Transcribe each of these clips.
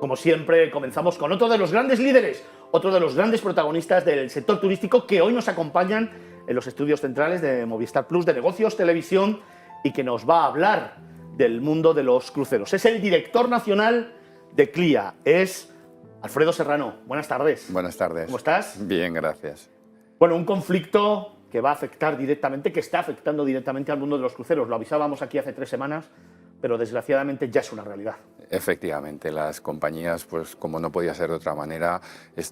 como siempre, comenzamos con otro de los grandes líderes, otro de los grandes protagonistas del sector turístico que hoy nos acompañan en los estudios centrales de Movistar Plus, de Negocios, Televisión, y que nos va a hablar del mundo de los cruceros. Es el director nacional de CLIA, es Alfredo Serrano. Buenas tardes. Buenas tardes. ¿Cómo estás? Bien, gracias. Bueno, un conflicto que va a afectar directamente, que está afectando directamente al mundo de los cruceros. Lo avisábamos aquí hace 3 semanas, pero desgraciadamente ya es una realidad. Efectivamente, las compañías, pues como no podía ser de otra manera,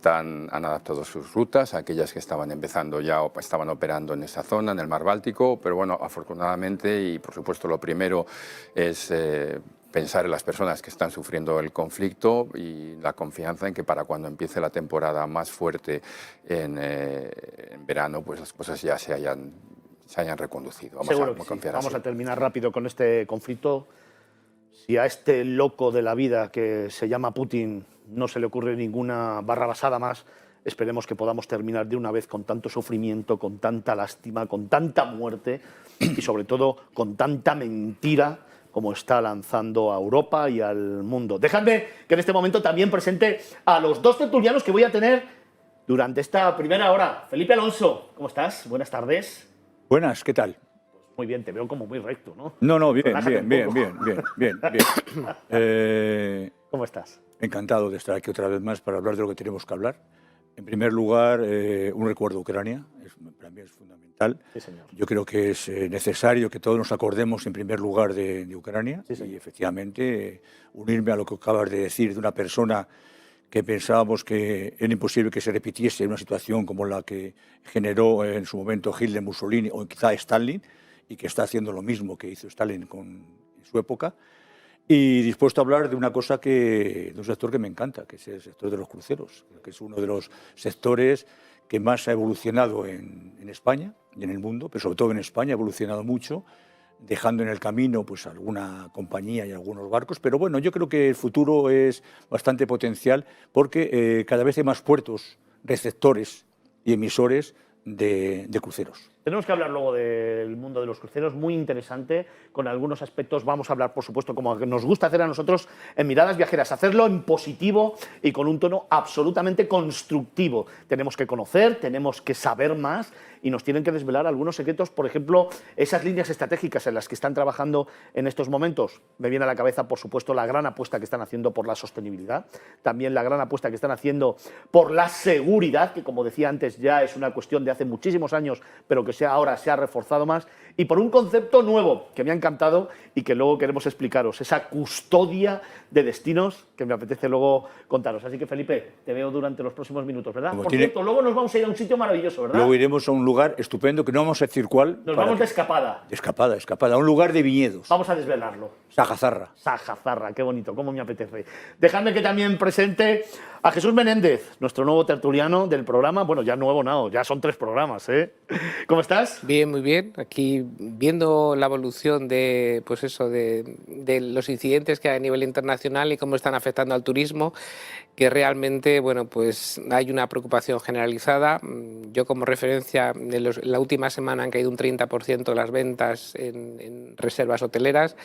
han adaptado sus rutas, aquellas que estaban empezando ya o estaban operando en esa zona, en el Mar Báltico, pero bueno, afortunadamente, y por supuesto lo primero es pensar en las personas que están sufriendo el conflicto y la confianza en que para cuando empiece la temporada más fuerte en verano, pues las cosas ya se hayan reconducido. Seguro que sí. Vamos a terminar rápido con este conflicto. Si a este loco de la vida que se llama Putin no se le ocurre ninguna barrabasada más, esperemos que podamos terminar de una vez con tanto sufrimiento, con tanta lástima, con tanta muerte y sobre todo con tanta mentira como está lanzando a Europa y al mundo. Dejadme que en este momento también presente a los 2 tertulianos que voy a tener durante esta primera hora. Felipe Alonso, ¿cómo estás? Buenas tardes. Buenas, ¿qué tal? Muy bien, te veo como muy recto, ¿no? No, bien. ¿Cómo estás? Encantado de estar aquí otra vez más para hablar de lo que tenemos que hablar. En primer lugar, un recuerdo a Ucrania, para mí es fundamental. Sí, señor. Yo creo que es necesario que todos nos acordemos en primer lugar de Ucrania. Sí, señor. Y efectivamente unirme a lo que acabas de decir de una persona que pensábamos que era imposible que se repitiese una situación como la que generó en su momento Hitler, Mussolini o quizá Stalin, y que está haciendo lo mismo que hizo Stalin en su época, y dispuesto a hablar de una cosa de un sector que me encanta, que es el sector de los cruceros, que es uno de los sectores que más ha evolucionado en España y en el mundo, pero sobre todo en España ha evolucionado mucho, dejando en el camino pues alguna compañía y algunos barcos, pero bueno, yo creo que el futuro es bastante potencial porque cada vez hay más puertos, receptores y emisores de cruceros. Tenemos que hablar luego del mundo de los cruceros, muy interesante, con algunos aspectos. Vamos a hablar, por supuesto, como nos gusta hacer a nosotros en Miradas Viajeras, hacerlo en positivo y con un tono absolutamente constructivo. Tenemos que conocer, tenemos que saber más y nos tienen que desvelar algunos secretos, por ejemplo, esas líneas estratégicas en las que están trabajando en estos momentos. Me viene a la cabeza, por supuesto, la gran apuesta que están haciendo por la sostenibilidad, también la gran apuesta que están haciendo por la seguridad, que como decía antes ya es una cuestión de hace muchísimos años, pero que ahora se ha reforzado más, y por un concepto nuevo que me ha encantado y que luego queremos explicaros, esa custodia de destinos que me apetece luego contaros. Así que, Felipe, te veo durante los próximos minutos, ¿verdad? Por cierto, luego nos vamos a ir a un sitio maravilloso, ¿verdad? Luego iremos a un lugar estupendo que no vamos a decir cuál. Nos vamos de escapada. Escapada, a un lugar de viñedos. Vamos a desvelarlo. Sajazarra. Sajazarra, qué bonito, cómo me apetece. Dejadme que también presente a Jesús Menéndez, nuestro nuevo tertuliano del programa. Bueno, ya nuevo no, ya son 3 programas, ¿eh? ¿Cómo estás? Bien, muy bien. Aquí viendo la evolución de, pues eso, de los incidentes que hay a nivel internacional y cómo están afectando al turismo, que realmente, bueno, pues hay una preocupación generalizada. Yo como referencia, en la última semana han caído un 30% las ventas en reservas hoteleras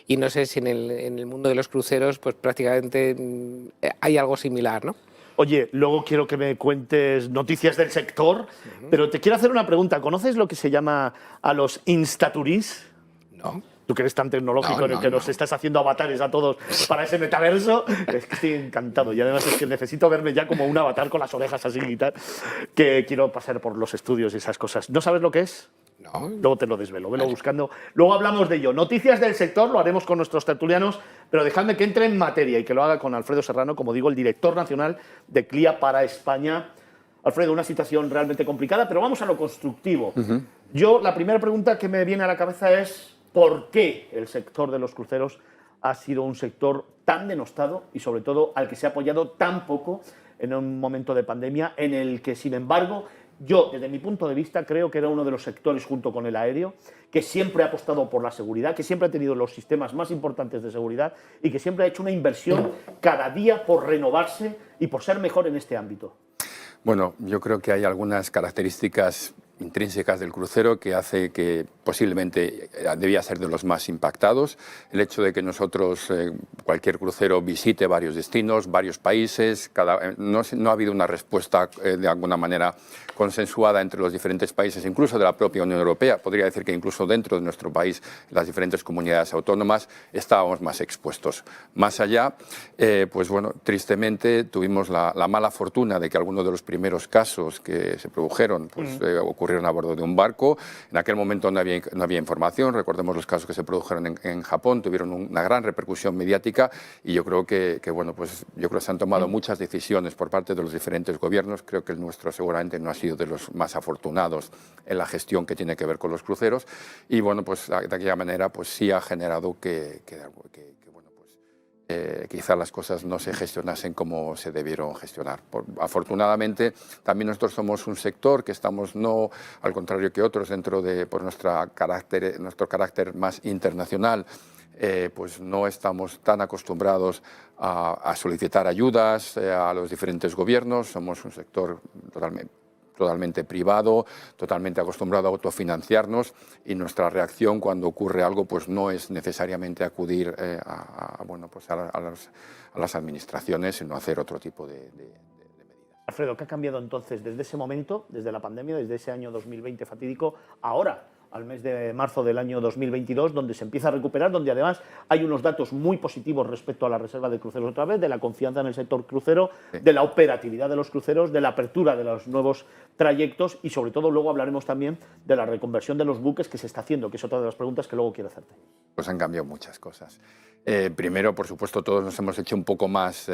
y no sé si en el mundo de los cruceros pues prácticamente hay algo similar, ¿no? Oye, luego quiero que me cuentes noticias del sector, pero te quiero hacer una pregunta. ¿Conoces lo que se llama a los instaturís? No. Tú que eres tan tecnológico en el que nos estás haciendo avatares a todos para ese metaverso, es que estoy encantado. Y además es que necesito verme ya como un avatar con las orejas así y tal, que quiero pasar por los estudios y esas cosas. ¿No sabes lo que es? No. Luego te lo desvelo, velo buscando. Luego hablamos de ello. Noticias del sector, lo haremos con nuestros tertulianos, pero dejadme que entre en materia y que lo haga con Alfredo Serrano, como digo, el director nacional de CLIA para España. Alfredo, una situación realmente complicada, pero vamos a lo constructivo. Yo, la primera pregunta que me viene a la cabeza es ¿por qué el sector de los cruceros ha sido un sector tan denostado y sobre todo al que se ha apoyado tan poco en un momento de pandemia en el que, sin embargo, yo, desde mi punto de vista, creo que era uno de los sectores, junto con el aéreo, que siempre ha apostado por la seguridad, que siempre ha tenido los sistemas más importantes de seguridad y que siempre ha hecho una inversión cada día por renovarse y por ser mejor en este ámbito? Bueno, yo creo que hay algunas características intrínsecas del crucero que hace que posiblemente debía ser de los más impactados. El hecho de que nosotros, cualquier crucero visite varios destinos, varios países, no ha habido una respuesta de alguna manera consensuada entre los diferentes países, incluso de la propia Unión Europea. Podría decir que incluso dentro de nuestro país, las diferentes comunidades autónomas, estábamos más expuestos. Más allá, pues bueno, tristemente tuvimos la mala fortuna de que algunos de los primeros casos que se produjeron pues, ocurrieron a bordo de un barco. En aquel momento no había información. Recordemos los casos que se produjeron en Japón, tuvieron una gran repercusión mediática y yo creo que bueno, pues yo creo que se han tomado muchas decisiones por parte de los diferentes gobiernos. Creo que el nuestro seguramente no ha sido de los más afortunados en la gestión que tiene que ver con los cruceros y bueno, pues de aquella manera pues sí ha generado que bueno, pues quizá las cosas no se gestionasen como se debieron gestionar. Afortunadamente también nosotros somos un sector que estamos no al contrario que otros dentro de por nuestro carácter más internacional. Pues no estamos tan acostumbrados a solicitar ayudas a los diferentes gobiernos. Somos un sector totalmente privado, totalmente acostumbrado a autofinanciarnos y nuestra reacción cuando ocurre algo pues no es necesariamente acudir bueno, pues a las administraciones, sino hacer otro tipo de medidas. Alfredo, ¿qué ha cambiado entonces desde ese momento, desde la pandemia, desde ese año 2020 fatídico, ahora, al mes de marzo del año 2022, donde se empieza a recuperar, donde además hay unos datos muy positivos respecto a la reserva de cruceros otra vez, de la confianza en el sector crucero, de la operatividad de los cruceros, de la apertura de los nuevos trayectos y sobre todo luego hablaremos también de la reconversión de los buques que se está haciendo, que es otra de las preguntas que luego quiero hacerte. Pues han cambiado muchas cosas. Primero, por supuesto, todos nos hemos hecho un poco más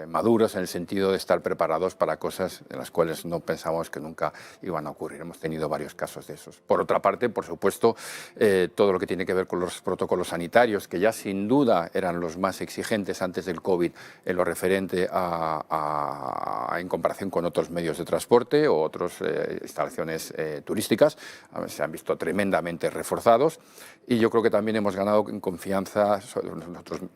maduros en el sentido de estar preparados para cosas en las cuales no pensábamos que nunca iban a ocurrir. Hemos tenido varios casos de esos. Por otra parte, por supuesto, todo lo que tiene que ver con los protocolos sanitarios, que ya sin duda eran los más exigentes antes del COVID en lo referente en comparación con otros medios de transporte o otras instalaciones turísticas, se han visto tremendamente reforzados y yo creo que también hemos ganado en confianza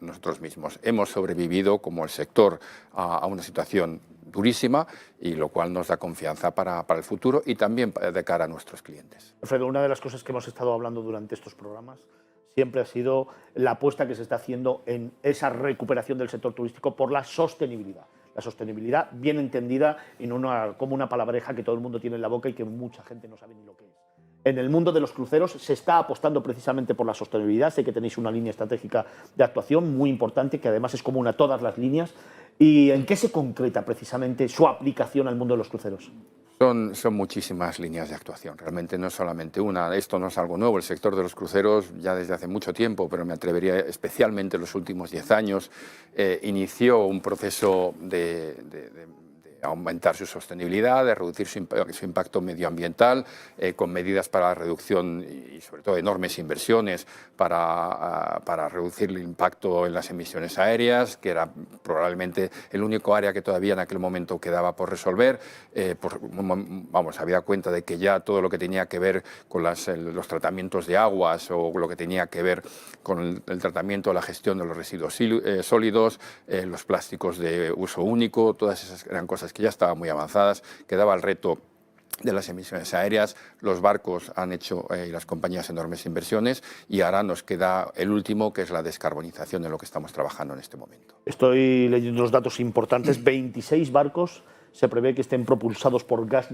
nosotros mismos. Hemos sobrevivido como el sector a una situación durísima y lo cual nos da confianza para el futuro y también de cara a nuestros clientes. Alfredo, una de las cosas que hemos estado hablando durante estos programas siempre ha sido la apuesta que se está haciendo en esa recuperación del sector turístico por la sostenibilidad. La sostenibilidad bien entendida y no como una palabreja que todo el mundo tiene en la boca y que mucha gente no sabe ni lo que es. En el mundo de los cruceros se está apostando precisamente por la sostenibilidad. Sé que tenéis una línea estratégica de actuación muy importante, que además es común a todas las líneas. ¿Y en qué se concreta precisamente su aplicación al mundo de los cruceros? Son muchísimas líneas de actuación, realmente no es solamente una. Esto no es algo nuevo, el sector de los cruceros ya desde hace mucho tiempo, pero me atrevería especialmente en los últimos 10 años, inició un proceso de aumentar su sostenibilidad, de reducir su impacto medioambiental, con medidas para la reducción y sobre todo enormes inversiones para reducir el impacto en las emisiones aéreas, que era probablemente el único área que todavía en aquel momento quedaba por resolver. Había cuenta de que ya todo lo que tenía que ver con los tratamientos de aguas o lo que tenía que ver con el tratamiento o la gestión de los residuos sólidos, los plásticos de uso único, todas esas eran cosas que ya estaban muy avanzadas, quedaba el reto de las emisiones aéreas, los barcos han hecho y las compañías enormes inversiones y ahora nos queda el último que es la descarbonización en lo que estamos trabajando en este momento. Estoy leyendo unos datos importantes, 26 barcos se prevé que estén propulsados por gas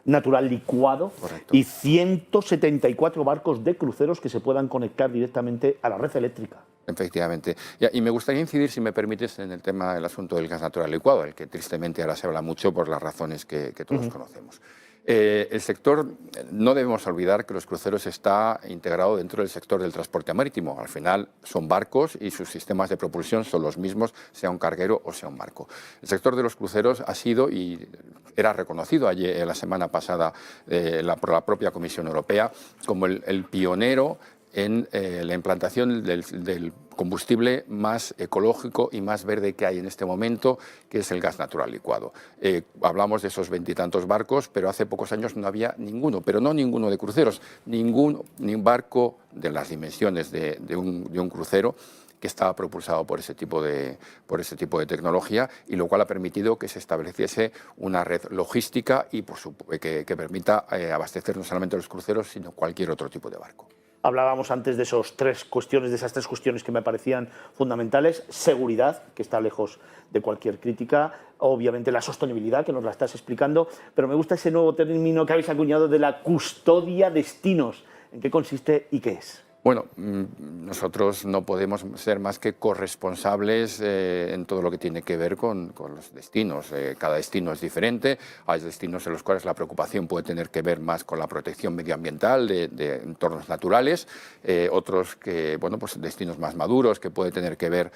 natural licuado. Correcto. Y 174 barcos de cruceros que se puedan conectar directamente a la red eléctrica. Efectivamente. Y me gustaría incidir, si me permites, en el tema del asunto del gas natural licuado, el que tristemente ahora se habla mucho por las razones que todos conocemos. El sector, no debemos olvidar que los cruceros está integrado dentro del sector del transporte marítimo. Al final son barcos y sus sistemas de propulsión son los mismos, sea un carguero o sea un barco. El sector de los cruceros ha sido y era reconocido ayer, la semana pasada por la propia Comisión Europea como el pionero en la implantación del combustible más ecológico y más verde que hay en este momento, que es el gas natural licuado. Hablamos de esos 20 y tantos barcos, pero hace pocos años no había ninguno, pero no ninguno de cruceros, ni un barco de las dimensiones de un crucero que estaba propulsado por ese tipo de tecnología, y lo cual ha permitido que se estableciese una red logística y que permita abastecer no solamente los cruceros, sino cualquier otro tipo de barco. Hablábamos antes de esas tres cuestiones que me parecían fundamentales. Seguridad, que está lejos de cualquier crítica. Obviamente la sostenibilidad, que nos la estás explicando. Pero me gusta ese nuevo término que habéis acuñado de la custodia destinos. ¿En qué consiste y qué es? Bueno, nosotros no podemos ser más que corresponsables en todo lo que tiene que ver con los destinos. Cada destino es diferente. Hay destinos en los cuales la preocupación puede tener que ver más con la protección medioambiental de entornos naturales. Otros que, bueno, pues destinos más maduros, que puede tener que ver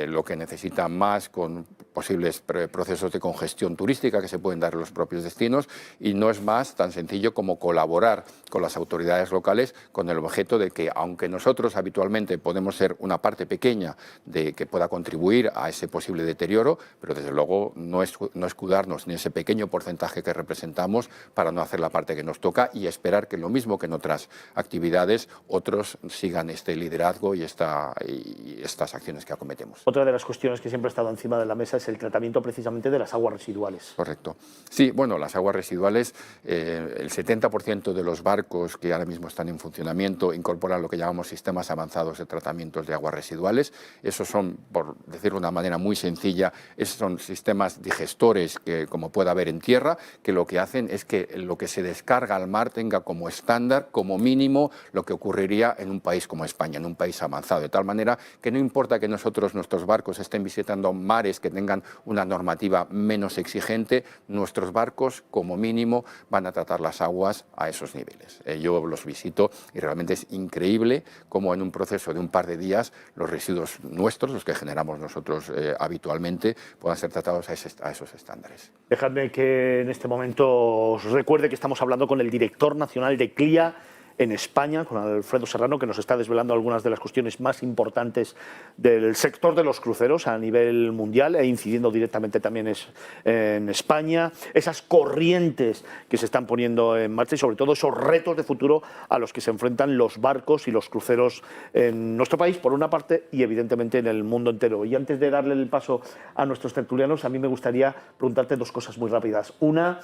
lo que necesitan más con posibles procesos de congestión turística que se pueden dar en los propios destinos. Y no es más tan sencillo como colaborar con las autoridades locales con el objeto de que, aunque nosotros habitualmente podemos ser una parte pequeña de que pueda contribuir a ese posible deterioro, pero desde luego no escudarnos en ese pequeño porcentaje que representamos para no hacer la parte que nos toca y esperar que lo mismo que en otras actividades, otros sigan este liderazgo y estas acciones que acometemos. Otra de las cuestiones que siempre ha estado encima de la mesa es el tratamiento precisamente de las aguas residuales. Correcto. Sí, bueno, las aguas residuales, el 70% de los barcos que ahora mismo están en funcionamiento incorporan lo que llamamos sistemas avanzados de tratamientos de aguas residuales. Esos son, por decirlo de una manera muy sencilla, esos son sistemas digestores que, como puede haber en tierra, que lo que hacen es que lo que se descarga al mar tenga como estándar, como mínimo, lo que ocurriría en un país como España, en un país avanzado, de tal manera que no importa que nuestros barcos estén visitando mares que tengan una normativa menos exigente, nuestros barcos, como mínimo, van a tratar las aguas a esos niveles. Yo los visito y realmente es increíble cómo en un proceso de un par de días los residuos nuestros, los que generamos nosotros habitualmente, puedan ser tratados a esos estándares. Dejadme que en este momento os recuerde que estamos hablando con el director nacional de CLIA en España, con Alfredo Serrano, que nos está desvelando algunas de las cuestiones más importantes del sector de los cruceros a nivel mundial e incidiendo directamente también en España, esas corrientes que se están poniendo en marcha y sobre todo esos retos de futuro a los que se enfrentan los barcos y los cruceros en nuestro país, por una parte, y evidentemente en el mundo entero. Y antes de darle el paso a nuestros tertulianos, a mí me gustaría preguntarte dos cosas muy rápidas. Una,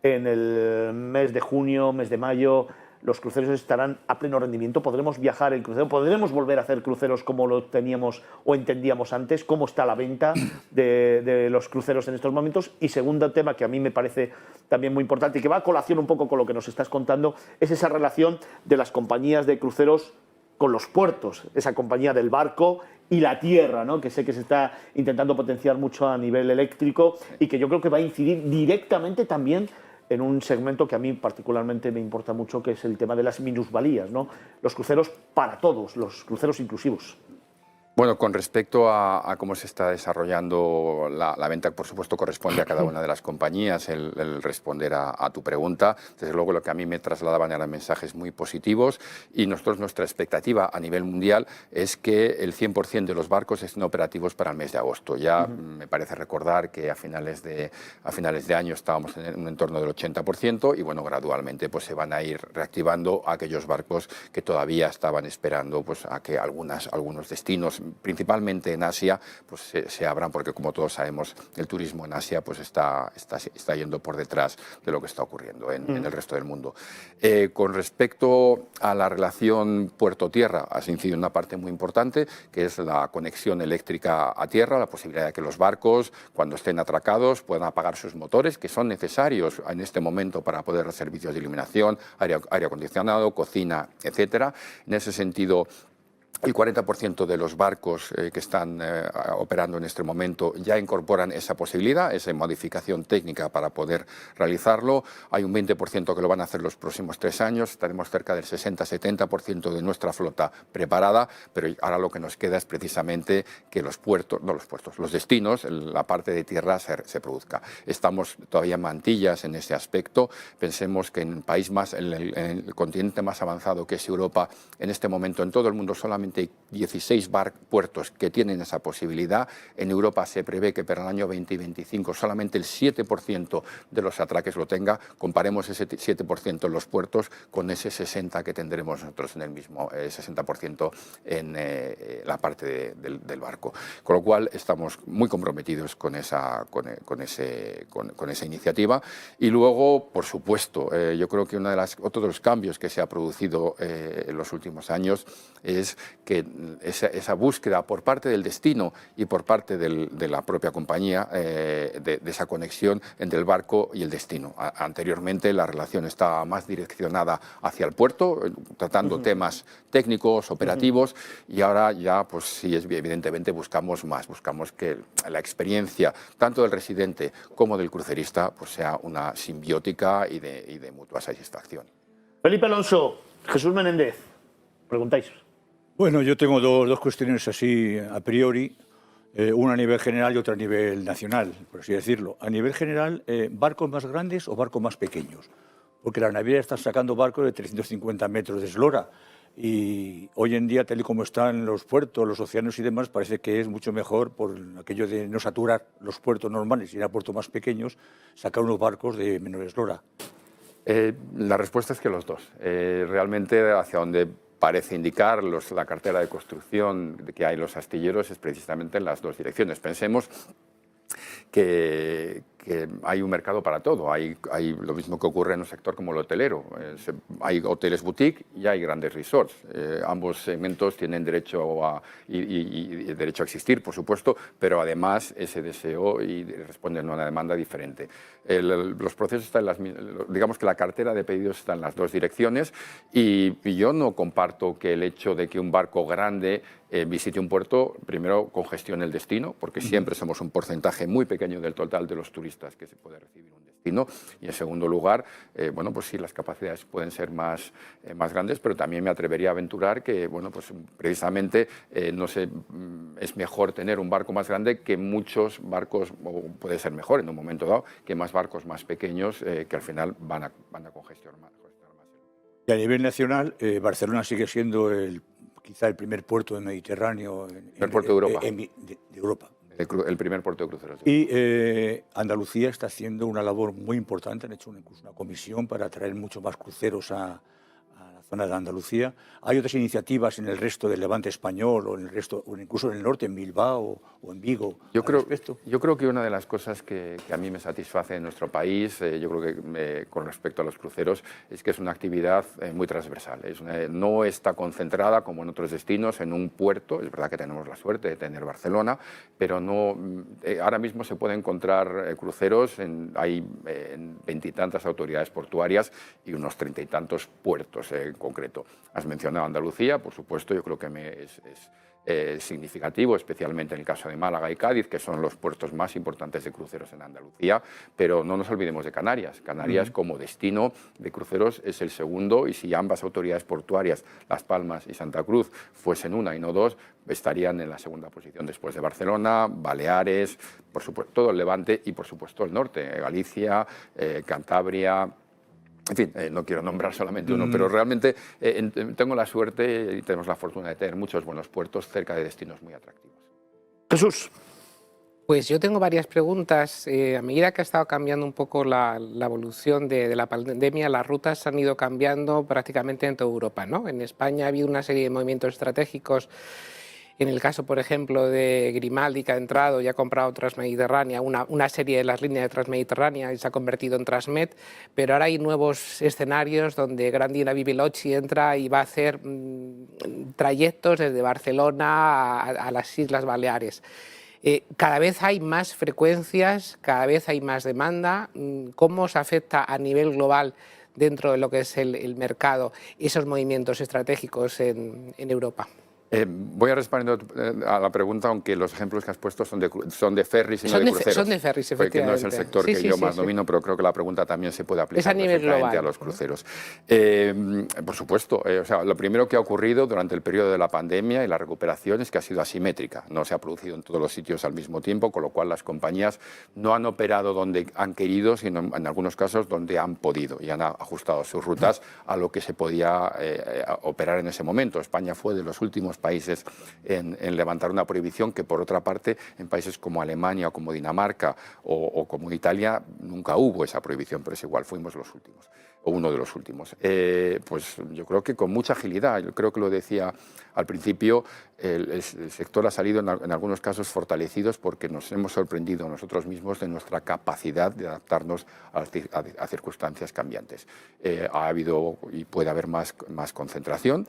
en el mes de junio, mes de mayo, los cruceros estarán a pleno rendimiento, podremos viajar en crucero, podremos volver a hacer cruceros como lo teníamos o entendíamos antes, cómo está la venta de los cruceros en estos momentos. Y segundo tema que a mí me parece también muy importante y que va a colación un poco con lo que nos estás contando, es esa relación de las compañías de cruceros con los puertos, esa compañía del barco y la tierra, ¿no? Que sé que se está intentando potenciar mucho a nivel eléctrico y que yo creo que va a incidir directamente también en un segmento que a mí particularmente me importa mucho, que es el tema de las minusvalías, ¿no? Los cruceros para todos, los cruceros inclusivos. Bueno, con respecto a cómo se está desarrollando la venta, por supuesto corresponde a cada una de las compañías el responder a tu pregunta. Desde luego lo que a mí me trasladaban eran mensajes muy positivos y nuestra expectativa a nivel mundial es que el 100% de los barcos estén operativos para el mes de agosto. Ya me parece recordar que a finales de año estábamos en un entorno del 80% y bueno, gradualmente pues se van a ir reactivando aquellos barcos que todavía estaban esperando pues a que algunos destinos, principalmente en Asia, pues se abran, porque como todos sabemos el turismo en Asia pues está yendo por detrás de lo que está ocurriendo en el resto del mundo. Con respecto a la relación puerto-tierra, has incidido en una parte muy importante, que es la conexión eléctrica a tierra, la posibilidad de que los barcos, cuando estén atracados, puedan apagar sus motores, que son necesarios en este momento para poder hacer servicios de iluminación, aire acondicionado, cocina, etcétera. En ese sentido, El 40% de los barcos que están operando en este momento ya incorporan esa posibilidad, esa modificación técnica para poder realizarlo. Hay un 20% que lo van a hacer los próximos 3 años. Estaremos cerca del 60-70% de nuestra flota preparada, pero ahora lo que nos queda es precisamente que los destinos, la parte de tierra se produzca. Estamos todavía en mantillas en ese aspecto. Pensemos que en el continente más avanzado, que es Europa, en este momento en todo el mundo solamente hay 16 puertos que tienen esa posibilidad. En Europa se prevé que para el año 2025 solamente el 7% de los atraques lo tenga. Comparemos ese 7% en los puertos con ese 60% que tendremos nosotros en el mismo 60% en la parte del barco. Con lo cual estamos muy comprometidos con esa iniciativa. Y luego, por supuesto, yo creo que otro de los cambios que se ha producido en los últimos años es que esa búsqueda por parte del destino y por parte de la propia compañía de esa conexión entre el barco y el destino. Anteriormente la relación estaba más direccionada hacia el puerto, tratando temas técnicos, operativos, y ahora ya, pues sí, evidentemente buscamos más, buscamos que la experiencia tanto del residente como del crucerista pues sea una simbiótica y de mutua satisfacción. Felipe Alonso, Jesús Menéndez, preguntáis. Bueno, yo tengo dos cuestiones así a priori, una a nivel general y otra a nivel nacional, por así decirlo. A nivel general, ¿barcos más grandes o barcos más pequeños? Porque las navieras están sacando barcos de 350 metros de eslora y hoy en día, tal y como están los puertos, los océanos y demás, parece que es mucho mejor, por aquello de no saturar los puertos normales y ir a puertos más pequeños, sacar unos barcos de menor eslora. La respuesta es que los dos. Realmente hacia donde parece indicar la cartera de construcción que hay en los astilleros es precisamente en las dos direcciones. Pensemos que hay un mercado para todo. Hay lo mismo que ocurre en un sector como el hotelero. Hay hoteles boutique y hay grandes resorts. Ambos segmentos tienen derecho a existir, por supuesto, pero además ese deseo responden a una demanda diferente. Los procesos están digamos que la cartera de pedidos está en las dos direcciones y yo no comparto que el hecho de que un barco grande visite un puerto, primero congestione el destino, porque siempre somos un porcentaje muy pequeño del total de los turistas que se puede recibir un destino, y en segundo lugar, bueno, pues sí, las capacidades pueden ser más grandes, pero también me atrevería a aventurar que, bueno, pues precisamente no sé, es mejor tener un barco más grande que muchos barcos, o puede ser mejor en un momento dado, que más barcos más pequeños que al final van a congestionar más. Y a nivel nacional, Barcelona sigue siendo quizá el primer puerto del Mediterráneo, el puerto de Europa. De Europa. El primer puerto de cruceros. Y Andalucía está haciendo una labor muy importante, han hecho incluso una comisión para traer muchos más cruceros a la zona de Andalucía. Hay otras iniciativas en el resto del Levante español o en el resto, o incluso en el norte, en Bilbao o en Vigo. Yo creo que una de las cosas que a mí me satisface en nuestro país, yo creo que con respecto a los cruceros, es que es una actividad muy transversal. No está concentrada, como en otros destinos, en un puerto. Es verdad que tenemos la suerte de tener Barcelona, pero no, ahora mismo se pueden encontrar cruceros, hay 20 y tantas autoridades portuarias y unos 30 y tantos puertos en concreto. Has mencionado Andalucía, por supuesto, yo creo que es significativo, especialmente en el caso de Málaga y Cádiz, que son los puertos más importantes de cruceros en Andalucía, pero no nos olvidemos de Canarias. Canarias como destino de cruceros es el segundo, y si ambas autoridades portuarias, Las Palmas y Santa Cruz, fuesen una y no dos, estarían en la segunda posición después de Barcelona, Baleares, por supuesto todo el Levante y por supuesto el norte, Galicia, Cantabria. En fin, no quiero nombrar solamente uno, pero realmente tengo la suerte y tenemos la fortuna de tener muchos buenos puertos cerca de destinos muy atractivos. Jesús. Pues yo tengo varias preguntas. A medida que ha estado cambiando un poco la evolución de la pandemia, las rutas han ido cambiando prácticamente en toda Europa, ¿no? En España ha habido una serie de movimientos estratégicos. En el caso, por ejemplo, de Grimaldi, que ha entrado y ha comprado Transmediterránea, una serie de las líneas de Transmediterránea y se ha convertido en Transmed, pero ahora hay nuevos escenarios donde Grandina Vivilocci entra y va a hacer trayectos desde Barcelona a las Islas Baleares. Cada vez hay más frecuencias, cada vez hay más demanda. ¿Cómo se afecta a nivel global dentro de lo que es el mercado esos movimientos estratégicos en Europa? Voy a responder a la pregunta, aunque los ejemplos que has puesto son de ferries y no de cruceros. Son de ferries, porque efectivamente. no es el sector que yo más domino, pero creo que la pregunta también se puede aplicar Es a nivel global, a los cruceros. Por supuesto, o sea, lo primero que ha ocurrido durante el periodo de la pandemia y la recuperación es que ha sido asimétrica. No se ha producido en todos los sitios al mismo tiempo, con lo cual las compañías no han operado donde han querido, sino en algunos casos donde han podido y han ajustado sus rutas a lo que se podía operar en ese momento. España fue de los últimos países en levantar una prohibición que, por otra parte, en países como Alemania o como Dinamarca o como Italia nunca hubo esa prohibición, pero es igual, fuimos los últimos, o uno de los últimos. Pues yo creo que con mucha agilidad, yo creo que lo decía al principio, el sector ha salido en algunos casos fortalecidos porque nos hemos sorprendido nosotros mismos de nuestra capacidad de adaptarnos a circunstancias cambiantes. Ha habido y puede haber más concentración.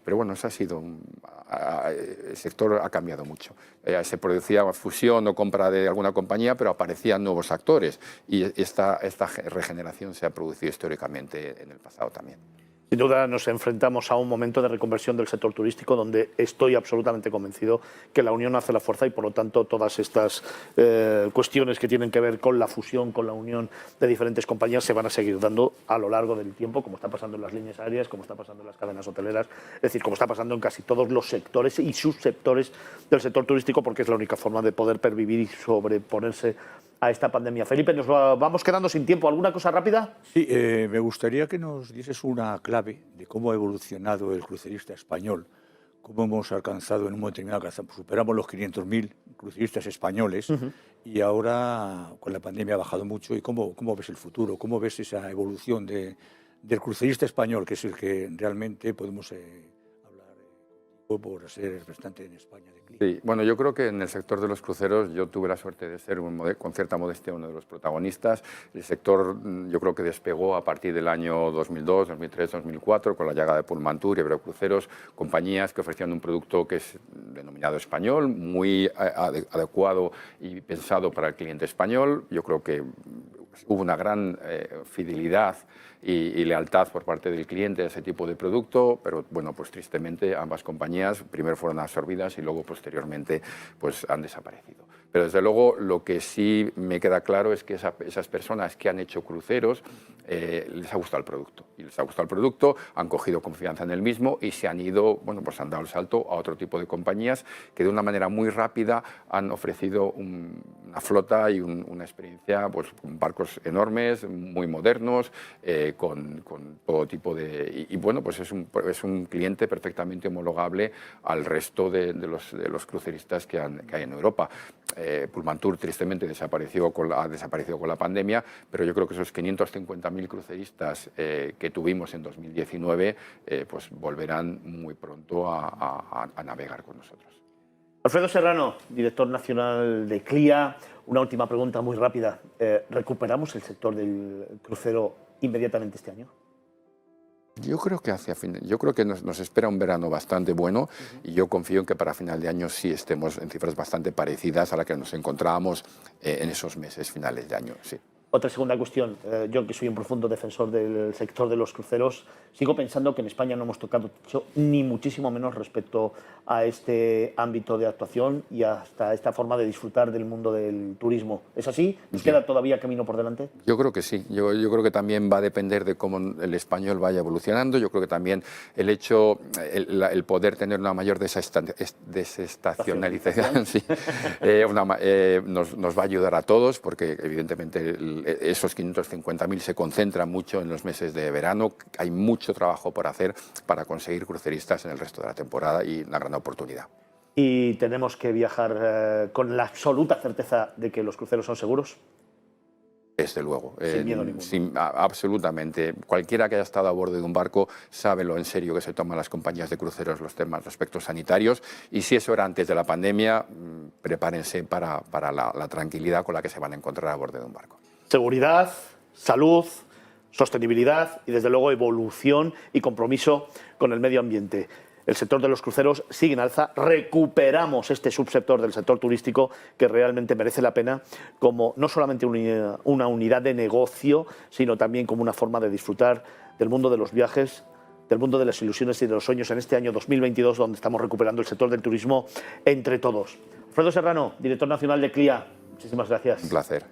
Pero bueno, eso ha sido el sector ha cambiado mucho. Se producía fusión o compra de alguna compañía, pero aparecían nuevos actores y esta regeneración se ha producido históricamente en el pasado también. Sin duda nos enfrentamos a un momento de reconversión del sector turístico donde estoy absolutamente convencido que la unión hace la fuerza y por lo tanto todas estas cuestiones que tienen que ver con la fusión, con la unión de diferentes compañías se van a seguir dando a lo largo del tiempo, como está pasando en las líneas aéreas, como está pasando en las cadenas hoteleras, es decir, como está pasando en casi todos los sectores y subsectores del sector turístico, porque es la única forma de poder pervivir y sobreponerse a esta pandemia. Felipe, nos vamos quedando sin tiempo. ¿Alguna cosa rápida? Sí, me gustaría que nos dieses una clave de cómo ha evolucionado el crucerista español, cómo hemos alcanzado en un momento determinado, superamos los 500.000 cruceristas españoles y ahora con la pandemia ha bajado mucho. ¿Y cómo ves el futuro? ¿Cómo ves esa evolución del crucerista español, que es el que realmente podemos hablar por ser representante en España? Sí, bueno, yo creo que en el sector de los cruceros yo tuve la suerte de ser con cierta modestia uno de los protagonistas. El sector yo creo que despegó a partir del año 2002, 2003, 2004 con la llegada de Pullmantur y Eurocruceros, compañías que ofrecían un producto que es denominado español, muy adecuado y pensado para el cliente español. Yo creo que hubo una gran fidelidad y lealtad por parte del cliente a ese tipo de producto, pero bueno, pues tristemente ambas compañías primero fueron absorbidas y luego posteriormente pues han desaparecido. Pero desde luego lo que sí me queda claro es que esas personas que han hecho cruceros les ha gustado el producto. Y les ha gustado el producto, han cogido confianza en el mismo y se han ido, bueno, pues han dado el salto a otro tipo de compañías que de una manera muy rápida han ofrecido una flota y una experiencia pues, con barcos enormes, muy modernos, con todo tipo de... Y bueno, pues es un cliente perfectamente homologable al resto de los cruceristas que hay en Europa. Pullmantur tristemente ha desaparecido con la pandemia, pero yo creo que esos 550.000 cruceristas que tuvimos en 2019 pues volverán muy pronto a navegar con nosotros. Alfredo Serrano, director nacional de CLIA, una última pregunta muy rápida. ¿Recuperamos el sector del crucero inmediatamente este año? Yo creo que nos espera un verano bastante bueno y yo confío en que para final de año sí estemos en cifras bastante parecidas a las que nos encontrábamos en esos meses finales de año. Sí. Otra segunda cuestión. Yo, que soy un profundo defensor del sector de los cruceros, sigo pensando que en España no hemos tocado techo, ni muchísimo menos respecto a este ámbito de actuación y hasta esta forma de disfrutar del mundo del turismo. ¿Es así? ¿Nos queda todavía camino por delante? Yo creo que sí. Yo creo que también va a depender de cómo el español vaya evolucionando. Yo creo que también el hecho, el poder tener una mayor desestacionalización sí, nos va a ayudar a todos, porque evidentemente esos 550.000 se concentran mucho en los meses de verano. Hay mucho trabajo por hacer para conseguir cruceristas en el resto de la temporada y una gran oportunidad. ¿Y tenemos que viajar con la absoluta certeza de que los cruceros son seguros? Desde luego. Sin miedo ninguno. Absolutamente. Cualquiera que haya estado a bordo de un barco sabe lo en serio que se toman las compañías de cruceros los aspectos sanitarios, y si eso era antes de la pandemia, prepárense para la tranquilidad con la que se van a encontrar a bordo de un barco. Seguridad, salud, sostenibilidad y, desde luego, evolución y compromiso con el medio ambiente. El sector de los cruceros sigue en alza. Recuperamos este subsector del sector turístico que realmente merece la pena como no solamente una unidad de negocio, sino también como una forma de disfrutar del mundo de los viajes del mundo de las ilusiones y de los sueños en este año 2022, donde estamos recuperando el sector del turismo entre todos. Alfredo Serrano, director nacional de CLIA, muchísimas gracias. Un placer.